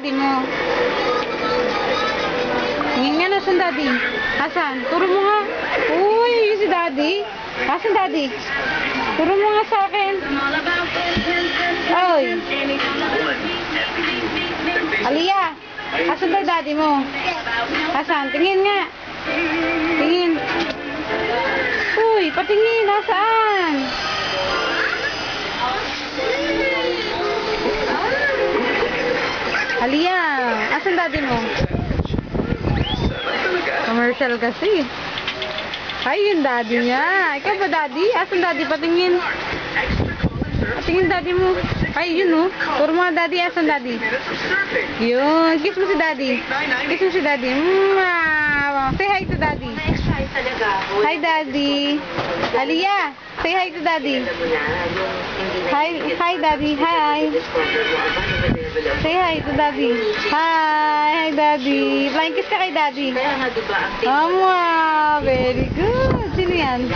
daddy mo? Tingin nga, nasan daddy? Asan? Turo mo nga. Uy, yun si daddy. Asan daddy? Turo mo nga sa akin. Oy. Aliyah, asan daw daddy mo? Asan? Tingin nga. Tingin. Uy, patingin. Nasaan? Aliyah, asan daddy mo? Commercial kasi. Ay, yung daddy niya. Ikaw ba daddy? Asan daddy? Patingin. Patingin daddy mo. Ay, yun oh. Turo mo nga daddy. Asan daddy? Yun. Kiss mo si daddy. Kiss mo si daddy. Say hi to daddy. Hi daddy. Aliyah, say hi to daddy. Hi daddy. Hi. Say hi to daddy. Hi daddy. Flying kiss ka kay daddy. Very good. Sino yan?